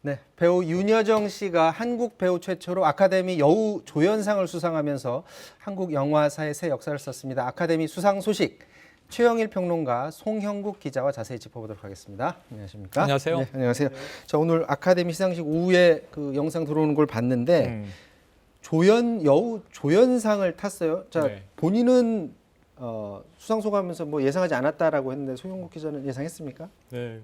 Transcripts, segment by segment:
네, 배우 윤여정 씨가 한국 배우 최초로 아카데미 여우 조연상을 수상하면서 한국 영화사의 새 역사를 썼습니다. 아카데미 수상 소식 최영일 평론가, 송형국 기자와 자세히 짚어보도록 하겠습니다. 안녕하십니까? 안녕하세요. 네, 안녕하세요. 자, 오늘 아카데미 시상식 오후에 그 영상 들어오는 걸 봤는데 여우 조연상을 탔어요. 자, 네. 본인은 수상 소감하면서 뭐 예상하지 않았다라고 했는데 송형국 기자는 예상했습니까? 네,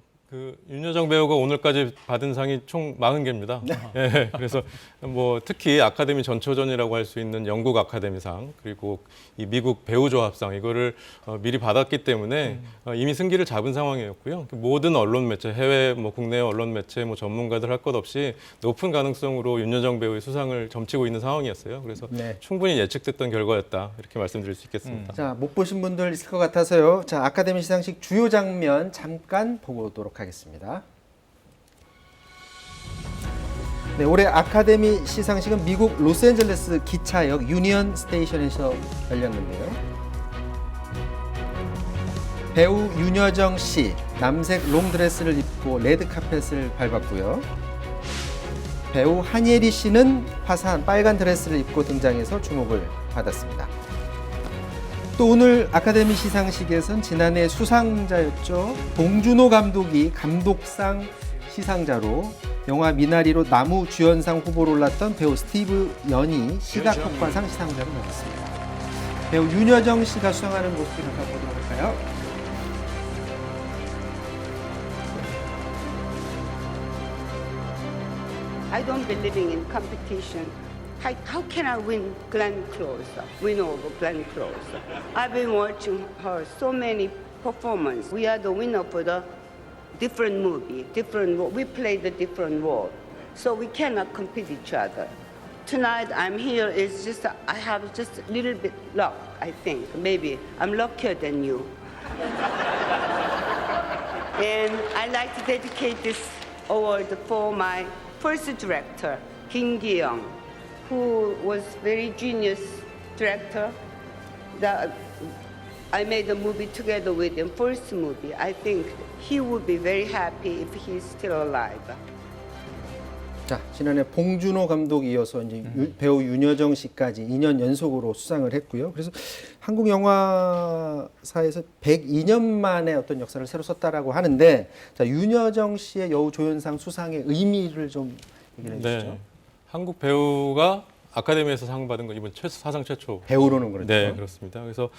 윤여정 배우가 오늘까지 받은 상이 총 40개입니다. 네, 그래서 뭐 특히 아카데미 전초전이라고 할 수 있는 영국 아카데미상 그리고 이 미국 배우조합상 이거를 미리 받았기 때문에 이미 승기를 잡은 상황이었고요. 모든 언론 매체, 해외 뭐 국내 언론 매체 뭐 전문가들 할 것 없이 높은 가능성으로 윤여정 배우의 수상을 점치고 있는 상황이었어요. 그래서 네. 충분히 예측됐던 결과였다 이렇게 말씀드릴 수 있겠습니다. 자, 못 보신 분들 있을 것 같아서요. 자, 아카데미 시상식 주요 장면 잠깐 보고 오도록 하겠습니다. 네, 올해 아카데미 시상식은 미국 로스앤젤레스 기차역 유니언 스테이션에서 열렸는데요. 배우 윤여정 씨 남색 롱드레스를 입고 레드 카펫을 밟았고요. 배우 한예리 씨는 화사한 빨간 드레스를 입고 등장해서 주목을 받았습니다. 또 오늘 아카데미 시상식에선 지난해 수상자였죠. 봉준호 감독이 감독상 시상자로 영화 미나리로 나무 주연상 후보로 올랐던 배우 스티브 연이 시각효과상 시상자로 나왔습니다. 배우 윤여정 씨가 수상하는 모습 잠깐 보도록 할까요? I don't believe in competition. How can I win Glenn Close? Win over Glenn Close? I've been watching her so many performances. We are the winner for the different movie, different role. We play the different role, so we cannot compete each other. Tonight I'm here is just I have just a little bit luck. I think maybe I'm luckier than you. And I'd like to dedicate this award for my first director, Kim Gi-young, who was very genius director. I made a movie together with him, first movie. I think he would be very happy if he's still alive. 자, 지난해 봉준호 감독이 이어서 이제 배우 윤여정 씨까지 2년 연속으로 수상을 했고요. 그래서 한국 영화사에서 102년 만에 어떤 역사를 새로 썼다라고 하는데, 자, 윤여정 씨의 여우 조연상 수상의 의미를 좀 얘기해 주시죠. 네, 한국 배우가 아카데미에서 상 받은 건 이번 사상 최초. 배우로는 그렇죠. 네, 그렇습니다. 그래서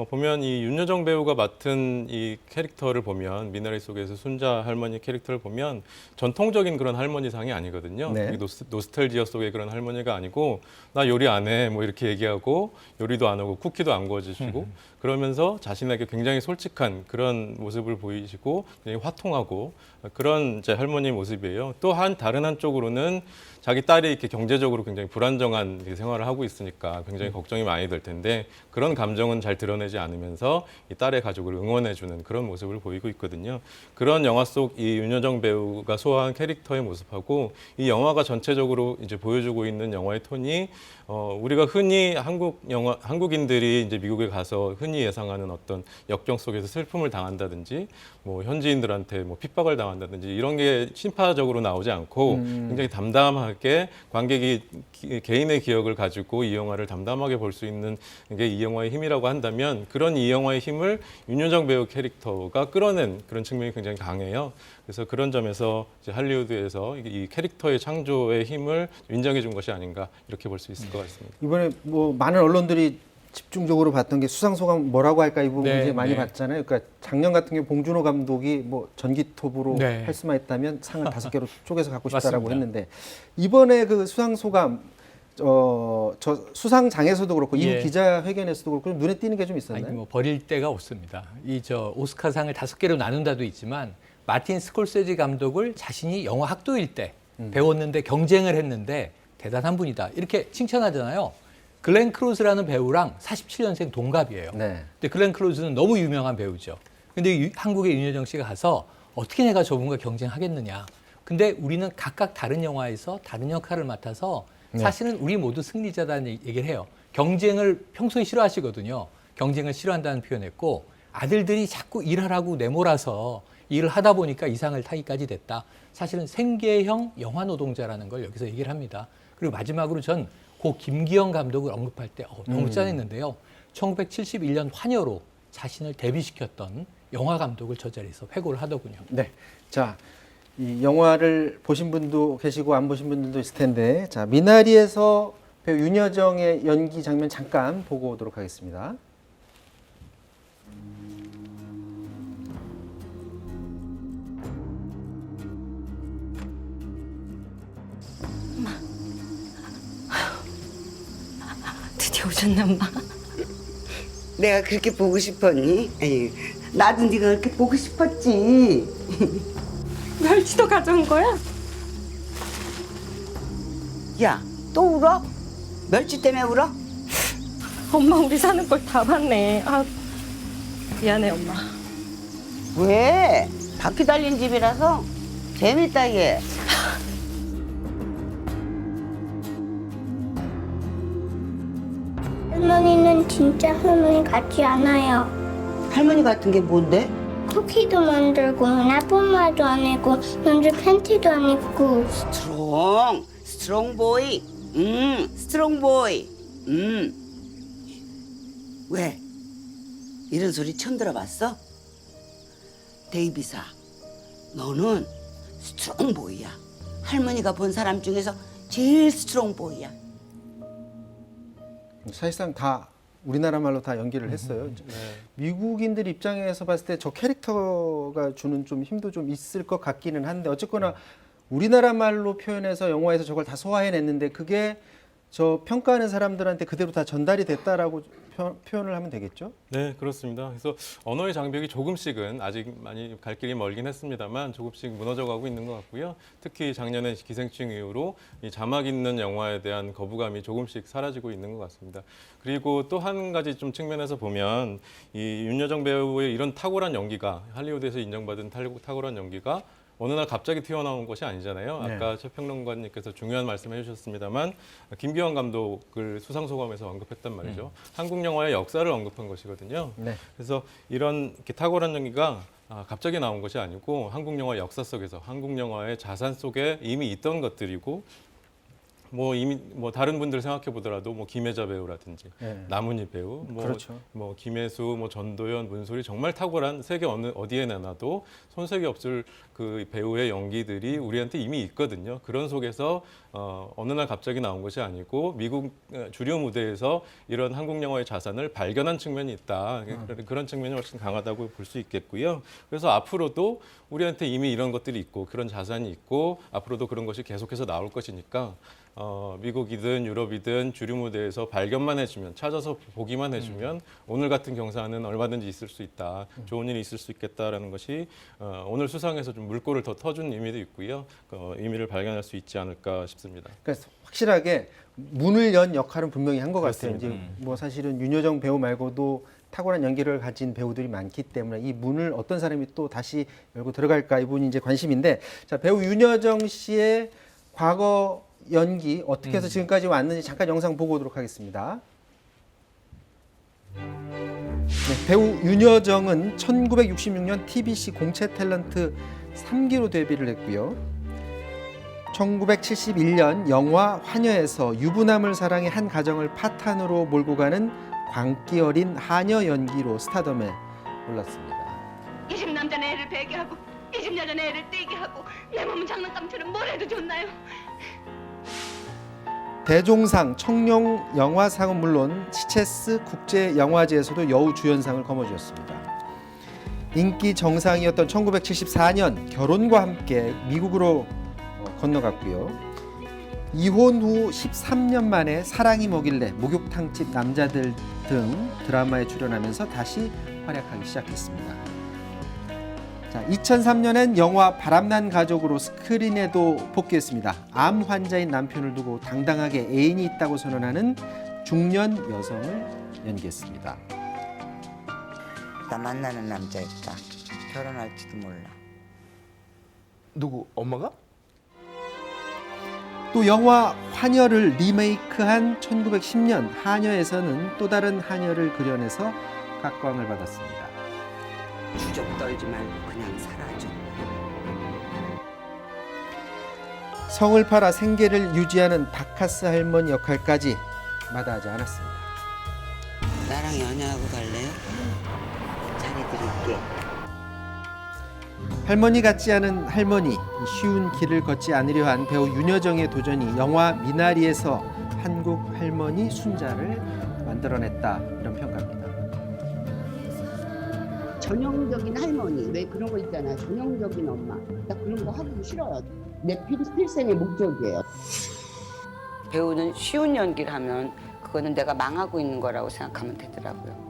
보면 이 윤여정 배우가 맡은 이 캐릭터를 보면 미나리 속에서 순자 할머니 캐릭터를 보면 전통적인 그런 할머니상이 아니거든요. 네. 노스텔지어 속의 그런 할머니가 아니고 나 요리 안 해 뭐 이렇게 얘기하고 요리도 안 하고 쿠키도 안 구워주시고 그러면서 자신에게 굉장히 솔직한 그런 모습을 보이시고 굉장히 화통하고 그런 이제 할머니 모습이에요. 또 다른 한쪽으로는 자기 딸이 이렇게 경제적으로 굉장히 불안정한 생활을 하고 있으니까 굉장히 걱정이 많이 될 텐데 그런 감정은 잘 드러내지 않으면서 이 딸의 가족을 응원해주는 그런 모습을 보이고 있거든요. 그런 영화 속 이 윤여정 배우가 소화한 캐릭터의 모습하고 이 영화가 전체적으로 이제 보여주고 있는 영화의 톤이 우리가 흔히 한국인들이 이제 미국에 가서 흔히 예상하는 어떤 역경 속에서 슬픔을 당한다든지 뭐 현지인들한테 뭐 핍박을 당한다든지 이런 게 심파적으로 나오지 않고 굉장히 담담하게 관객이 개인의 기억을 가지고 이 영화를 담담하게 볼 수 있는 게 이 영화의 힘이라고 한다면 그런 이 영화의 힘을 윤여정 배우 캐릭터가 끌어낸 그런 측면이 굉장히 강해요. 그래서 그런 점에서 이제 할리우드에서 이 캐릭터의 창조의 힘을 인정해 준 것이 아닌가 이렇게 볼 수 있을 것 같습니다. 이번에 뭐 많은 언론들이 집중적으로 봤던 게 수상 소감 뭐라고 할까 이 부분 굉장히 많이 봤잖아요. 그러니까 작년 같은 경우 봉준호 감독이 뭐 전기톱으로 할 수만 있다면 상을 5개로 쪼개서 갖고 싶다라고 했는데 이번에 그 수상 소감 저 수상장에서도 그렇고 이후 기자회견에서도 그렇고 좀 눈에 띄는 게 좀 있었나요? 아니, 뭐 버릴 데가 없습니다. 오스카상을 5개로 나눈다도 있지만 마틴 스콜세지 감독을 자신이 영화 학도일 때 배웠는데 경쟁을 했는데 대단한 분이다 이렇게 칭찬하잖아요. 글렌 클로즈라는 배우랑 47년생 동갑이에요. 네. 근데 글렌 클로즈는 너무 유명한 배우죠. 근데 한국의 윤여정 씨가 가서 어떻게 내가 저분과 경쟁하겠느냐. 근데 우리는 각각 다른 영화에서 다른 역할을 맡아서 사실은 우리 모두 승리자다는 얘기를 해요. 경쟁을 평소에 싫어하시거든요. 경쟁을 싫어한다는 표현했고 아들들이 자꾸 일하라고 내몰아서 일을 하다 보니까 이상을 타기까지 됐다. 사실은 생계형 영화 노동자라는 걸 여기서 얘기를 합니다. 그리고 마지막으로 전 고 김기영 감독을 언급할 때 너무 짠했는데요. 1971년 환여로 자신을 데뷔시켰던 영화 감독을 저 자리에서 회고를 하더군요. 네. 자, 이 영화를 보신 분도 계시고 안 보신 분들도 있을 텐데, 자, 미나리에서 배우 윤여정의 연기 장면 잠깐 보고 오도록 하겠습니다. 드디어 오셨네, 엄마. 내가 그렇게 보고 싶었니? 에이, 나도 네가 그렇게 보고 싶었지. 멸치도 가져온 거야? 야, 또 울어? 멸치 때문에 울어? 엄마 우리 사는 걸 다 봤네. 아, 미안해, 엄마. 왜? 바퀴 달린 집이라서 재밌다 얘. 할머니는 진짜 할머니 같지 않아요. 할머니 같은 게 뭔데? 쿠키도 만들고 나쁜 안 입고 먼저 팬티도 안 입고 스트롱 보이. 스트롱 보이. 왜? 이런 소리 처음 들어봤어? 데이비사, 너는 스트롱 보이야. 할머니가 본 사람 중에서 제일 스트롱 보이야. 사실상 다 우리나라 말로 다 연기를 했어요. 미국인들 입장에서 봤을 때 저 캐릭터가 주는 좀 힘도 좀 있을 것 같기는 한데 어쨌거나 우리나라 말로 표현해서 영화에서 저걸 다 소화해냈는데 그게 저 평가하는 사람들한테 그대로 다 전달이 됐다라고 표현을 하면 되겠죠? 네, 그렇습니다. 그래서 언어의 장벽이 조금씩은 아직 많이 갈 길이 멀긴 했습니다만 조금씩 무너져가고 있는 것 같고요. 특히 작년에 기생충 이후로 이 자막 있는 영화에 대한 거부감이 조금씩 사라지고 있는 것 같습니다. 그리고 또 한 가지 좀 측면에서 보면 이 윤여정 배우의 이런 탁월한 연기가 할리우드에서 인정받은 탁월한 연기가 어느 날 갑자기 튀어나온 것이 아니잖아요. 네. 아까 최 평론가님께서 중요한 말씀해 주셨습니다만 김기환 감독을 수상소감에서 언급했단 말이죠. 한국 영화의 역사를 언급한 것이거든요. 네. 그래서 이런 이렇게 탁월한 연기가 갑자기 나온 것이 아니고 한국 영화 역사 속에서 한국 영화의 자산 속에 이미 있던 것들이고 이미 다른 분들 생각해 보더라도 김혜자 배우라든지 네. 남은희 배우, 그렇죠. 김혜수, 전도연, 문소리 정말 탁월한 세계 어디에 내놔도 손색이 없을 그 배우의 연기들이 우리한테 이미 있거든요. 그런 속에서 어느 날 갑자기 나온 것이 아니고 미국 주류 무대에서 이런 한국 영화의 자산을 발견한 측면이 있다. 그런 측면이 훨씬 강하다고 볼 수 있겠고요. 그래서 앞으로도 우리한테 이미 이런 것들이 있고 그런 자산이 있고 앞으로도 그런 것이 계속해서 나올 것이니까 미국이든 유럽이든 주류 무대에서 발견만 해주면 찾아서 보기만 해주면 오늘 같은 경사는 얼마든지 있을 수 있다. 좋은 일이 있을 수 있겠다라는 것이 오늘 수상에서 좀 물꼬를 더 터준 의미도 있고요. 의미를 발견할 수 있지 않을까 싶습니다. 그러니까 확실하게 문을 연 역할은 분명히 한 것 같아요. 그렇습니다. 이제 사실은 윤여정 배우 말고도 탁월한 연기를 가진 배우들이 많기 때문에 이 문을 어떤 사람이 또 다시 열고 들어갈까 이 부분이 이제 관심인데, 자, 배우 윤여정 씨의 과거 연기 어떻게 해서 지금까지 왔는지 잠깐 영상 보고 오도록 하겠습니다. 네, 배우 윤여정은 1966년 TBC 공채 탤런트 3기로 데뷔를 했고요. 1971년 영화 환여에서 유부남을 사랑해 한 가정을 파탄으로 몰고 가는 광기 어린 하녀 연기로 스타덤에 올랐습니다. 이 집 남자는 애를 베게 하고 이 집 여자는 애를 떼게 하고 내 몸은 장난감처럼 뭘 해도 좋나요? 대종상 청룡 영화상은 물론 시체스 국제영화제에서도 여우주연상을 거머쥐었습니다. 인기 정상이었던 1974년 결혼과 함께 미국으로 건너갔고요. 이혼 후 13년 만에 사랑이 뭐길래, 목욕탕집 남자들 등 드라마에 출연하면서 다시 활약하기 시작했습니다. 자, 2003년엔 영화 바람난 가족으로 스크린에도 복귀했습니다. 암 환자인 남편을 두고 당당하게 애인이 있다고 선언하는 중년 여성을 연기했습니다. 나 만나는 남자 있다. 결혼할지도 몰라. 누구? 엄마가? 또 영화 환여를 리메이크한 1910년 하녀에서는 또 다른 하녀를 그려내서 각광을 받았습니다. 주접 떨지 말고 그냥 사라져. 성을 팔아 생계를 유지하는 바카스 할머니 역할까지 마다하지 않았습니다. 나랑 연애하고 갈래요? 잘해드릴게. 할머니 같지 않은 할머니, 쉬운 길을 걷지 않으려 한 배우 윤여정의 도전이 영화 미나리에서 한국 할머니 순자를 만들어냈다, 이런 평가입니다. 전형적인 할머니, 왜 그런 거 있잖아. 전형적인 엄마. 나 그런 거 하기 싫어요. 내 필생의 목적이에요. 배우는 쉬운 연기를 하면 그거는 내가 망하고 있는 거라고 생각하면 되더라고요.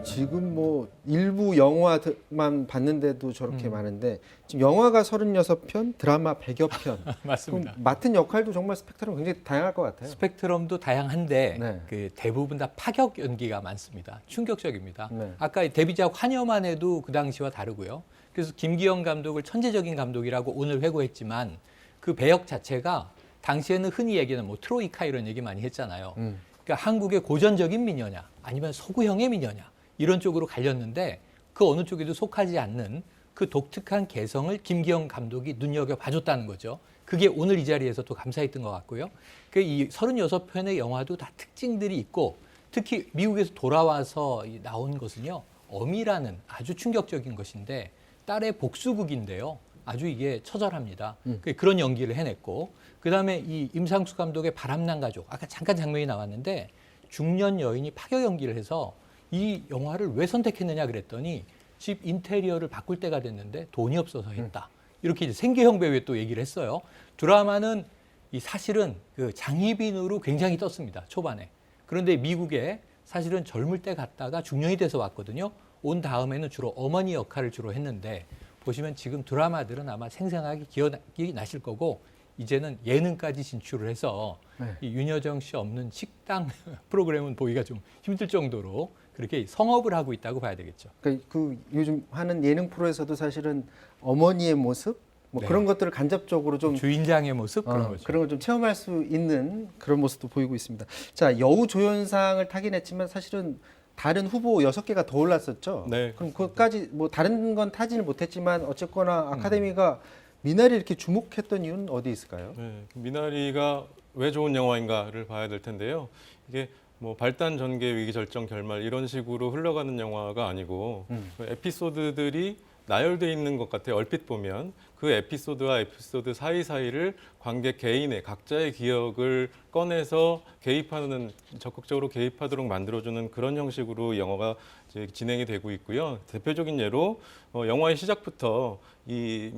지금 뭐 일부 영화만 봤는데도 저렇게 많은데 지금 영화가 36편, 드라마 100여 편. 맞습니다. 그럼 맡은 역할도 정말 스펙트럼 굉장히 다양할 것 같아요. 스펙트럼도 다양한데 네. 그 대부분 다 파격 연기가 많습니다. 충격적입니다. 네. 아까 데뷔작 환여만 해도 그 당시와 다르고요. 그래서 김기영 감독을 천재적인 감독이라고 오늘 회고했지만 그 배역 자체가 당시에는 흔히 얘기하는 뭐 트로이카 이런 얘기 많이 했잖아요. 그러니까 한국의 고전적인 미녀냐 아니면 서구형의 미녀냐 이런 쪽으로 갈렸는데 그 어느 쪽에도 속하지 않는 그 독특한 개성을 김기영 감독이 눈여겨봐줬다는 거죠. 그게 오늘 이 자리에서 또 감사했던 것 같고요. 이 36편의 영화도 다 특징들이 있고 특히 미국에서 돌아와서 나온 것은요. 어미라는 아주 충격적인 것인데 딸의 복수극인데요. 아주 이게 처절합니다. 그런 연기를 해냈고 그다음에 이 임상수 감독의 바람난 가족 아까 잠깐 장면이 나왔는데 중년 여인이 파격 연기를 해서 이 영화를 왜 선택했느냐 그랬더니 집 인테리어를 바꿀 때가 됐는데 돈이 없어서 했다. 이렇게 이제 생계형 배우에 또 얘기를 했어요. 드라마는 이 사실은 그 장희빈으로 굉장히 떴습니다. 초반에. 그런데 미국에 사실은 젊을 때 갔다가 중년이 돼서 왔거든요. 온 다음에는 주로 어머니 역할을 주로 했는데 보시면 지금 드라마들은 아마 생생하게 기억이 나실 거고 이제는 예능까지 진출을 해서 이 윤여정 씨 없는 식당 프로그램은 보기가 좀 힘들 정도로 그렇게 성업을 하고 있다고 봐야 되겠죠. 그러니까 그 요즘 하는 예능 프로에서도 사실은 어머니의 모습 뭐 네. 그런 것들을 간접적으로 좀 주인장의 모습 그런 거죠. 그런 걸 좀 체험할 수 있는 그런 모습도 보이고 있습니다. 자, 여우 조연상을 타긴 했지만 사실은 다른 후보 6개가 더 올랐었죠. 네. 그럼 그것까지 뭐 다른 건 타지는 못했지만 어쨌거나 아카데미가 미나리 이렇게 주목했던 이유는 어디 있을까요? 네, 미나리가 왜 좋은 영화인가를 봐야 될 텐데요. 이게 뭐 발단, 전개, 위기, 절정, 결말 이런 식으로 흘러가는 영화가 아니고 그 에피소드들이 나열돼 있는 것 같아요. 얼핏 보면 그 에피소드와 에피소드 사이사이를 관객 개인의 각자의 기억을 꺼내서 개입하는 적극적으로 개입하도록 만들어주는 그런 형식으로 영화가 이제 진행이 되고 있고요. 대표적인 예로 영화의 시작부터 이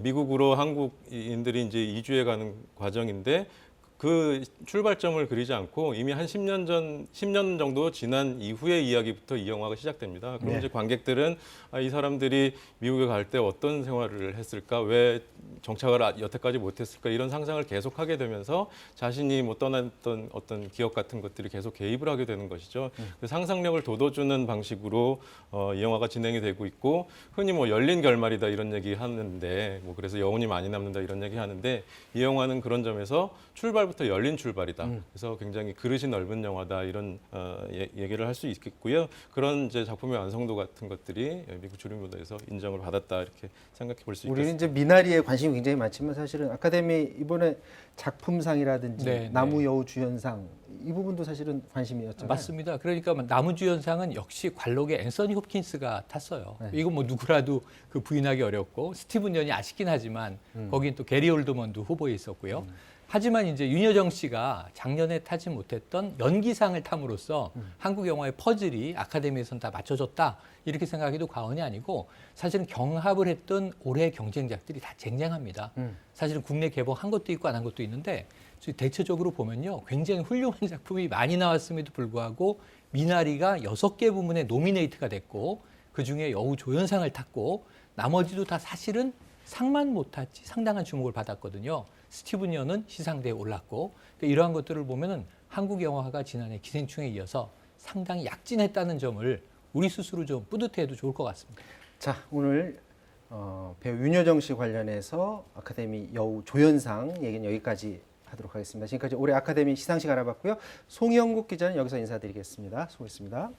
미국으로 한국인들이 이제 이주해 가는 과정인데 그 출발점을 그리지 않고 이미 한 10년 정도 지난 이후의 이야기부터 이 영화가 시작됩니다. 그럼 네. 이제 관객들은 이 사람들이 미국에 갈 때 어떤 생활을 했을까, 왜 정착을 여태까지 못했을까 이런 상상을 계속하게 되면서 자신이 뭐 떠났던 어떤 기억 같은 것들이 계속 개입을 하게 되는 것이죠. 그 상상력을 돋워주는 방식으로 이 영화가 진행이 되고 있고 흔히 뭐 열린 결말이다 이런 얘기 하는데 뭐 그래서 여운이 많이 남는다 이런 얘기 하는데 이 영화는 그런 점에서 출발부터 열린 출발이다. 그래서 굉장히 그릇이 넓은 영화다 이런 얘기를 할 수 있겠고요. 그런 이제 작품의 완성도 같은 것들이 미국 주류 무대에서 인정을 받았다 이렇게 생각해 볼 수 있겠습니다. 우리는 이제 미나리에 관심이 굉장히 많지만 사실은 아카데미 이번에 작품상이라든지 네, 나무 여우 주연상 이 부분도 사실은 관심이었잖아요. 맞습니다. 그러니까 나무주연상은 역시 관록의 앤서니 홉킨스가 탔어요. 네. 이건 뭐 누구라도 그 부인하기 어렵고 스티븐 연이 아쉽긴 하지만 거긴 또 게리 올드먼도 후보에 있었고요. 하지만 이제 윤여정 씨가 작년에 타지 못했던 연기상을 탐으로써 한국 영화의 퍼즐이 아카데미에서는 다 맞춰졌다 이렇게 생각해도 과언이 아니고 사실은 경합을 했던 올해 경쟁작들이 다 쟁쟁합니다. 사실은 국내 개봉한 것도 있고 안 한 것도 있는데 대체적으로 보면요 굉장히 훌륭한 작품이 많이 나왔음에도 불구하고 미나리가 6개 부문에 노미네이트가 됐고 그중에 여우 조연상을 탔고 나머지도 다 사실은 상만 못 탔지 상당한 주목을 받았거든요. 스티븐 연은 시상대에 올랐고 그러니까 이러한 것들을 보면은 한국 영화가 지난해 기생충에 이어서 상당히 약진했다는 점을 우리 스스로 좀 뿌듯해도 좋을 것 같습니다. 자, 오늘 배우 윤여정 씨 관련해서 아카데미 여우 조연상 얘기는 여기까지 하도록 하겠습니다. 지금까지 올해 아카데미 시상식 알아봤고요. 송영국 기자는 여기서 인사드리겠습니다. 수고했습니다.